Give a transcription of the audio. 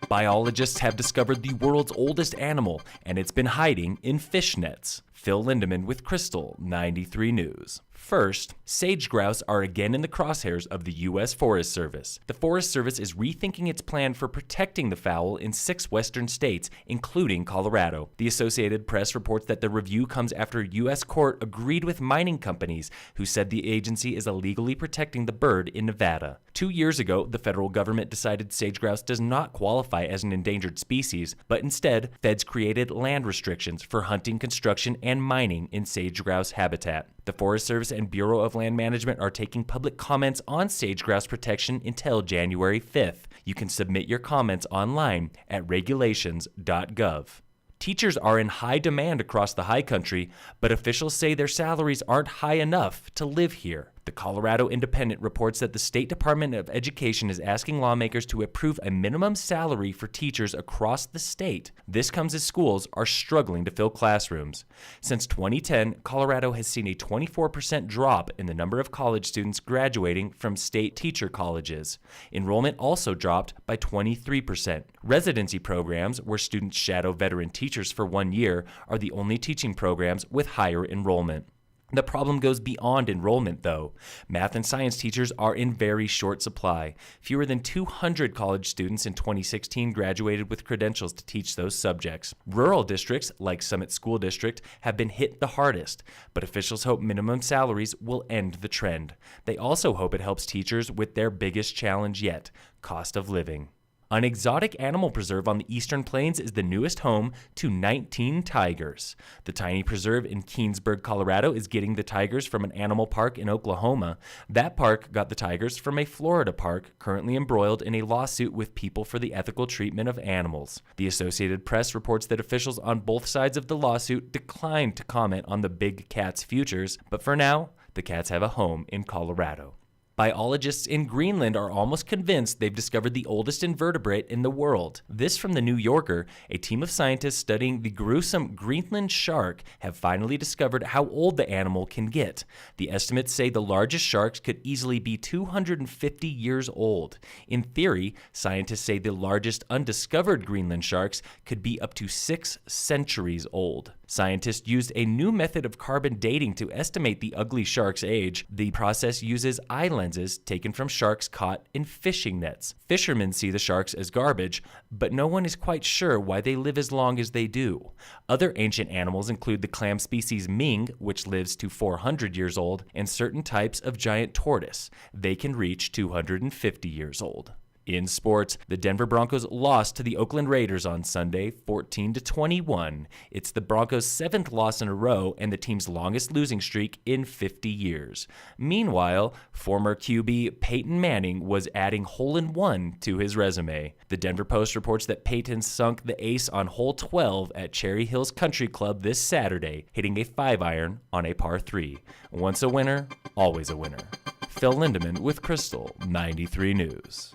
Biologists have discovered the world's oldest animal, and it's been hiding in fish nets. Phil Lindeman with Krystal 93 News. First, sage grouse are again in the crosshairs of the U.S. Forest Service. The Forest Service is rethinking its plan for protecting the fowl in 6 western states, including Colorado. The Associated Press reports that the review comes after a U.S. court agreed with mining companies who said the agency is illegally protecting the bird in Nevada. 2 years ago, the federal government decided sage grouse does not qualify as an endangered species, but instead, feds created land restrictions for hunting, construction, and mining in sage grouse habitat. The Forest Service and Bureau of Land Management are taking public comments on sage grouse protection until January 5th. You can submit your comments online at regulations.gov. Teachers are in high demand across the high country, but officials say their salaries aren't high enough to live here. The Colorado Independent reports that the State Department of Education is asking lawmakers to approve a minimum salary for teachers across the state. This comes as schools are struggling to fill classrooms. Since 2010, Colorado has seen a 24% drop in the number of college students graduating from state teacher colleges. Enrollment also dropped by 23%. Residency programs, where students shadow veteran teachers for 1 year, are the only teaching programs with higher enrollment. The problem goes beyond enrollment, though. Math and science teachers are in very short supply. Fewer than 200 college students in 2016 graduated with credentials to teach those subjects. Rural districts, like Summit School District, have been hit the hardest, but officials hope minimum salaries will end the trend. They also hope it helps teachers with their biggest challenge yet: cost of living. An exotic animal preserve on the Eastern Plains is the newest home to 19 tigers. The tiny preserve in Keensburg, Colorado is getting the tigers from an animal park in Oklahoma. That park got the tigers from a Florida park currently embroiled in a lawsuit with People for the Ethical Treatment of Animals. The Associated Press reports that officials on both sides of the lawsuit declined to comment on the big cat's futures, but for now, the cats have a home in Colorado. Biologists in Greenland are almost convinced they've discovered the oldest invertebrate in the world. This from the New Yorker: a team of scientists studying the gruesome Greenland shark have finally discovered how old the animal can get. The estimates say the largest sharks could easily be 250 years old. In theory, scientists say the largest undiscovered Greenland sharks could be up to 6 centuries old. Scientists used a new method of carbon dating to estimate the ugly shark's age. The process uses eye lenses taken from sharks caught in fishing nets. Fishermen see the sharks as garbage, but no one is quite sure why they live as long as they do. Other ancient animals include the clam species mink, which lives to 400 years old, and certain types of giant tortoise. They can reach 250 years old. In sports, the Denver Broncos lost to the Oakland Raiders on Sunday, 14-21. It's the Broncos' 7th loss in a row and the team's longest losing streak in 50 years. Meanwhile, former QB Peyton Manning was adding hole-in-one to his resume. The Denver Post reports that Peyton sunk the ace on hole 12 at Cherry Hills Country Club this Saturday, hitting a 5-iron on a par 3. Once a winner, always a winner. Phil Lindeman with Krystal 93 News.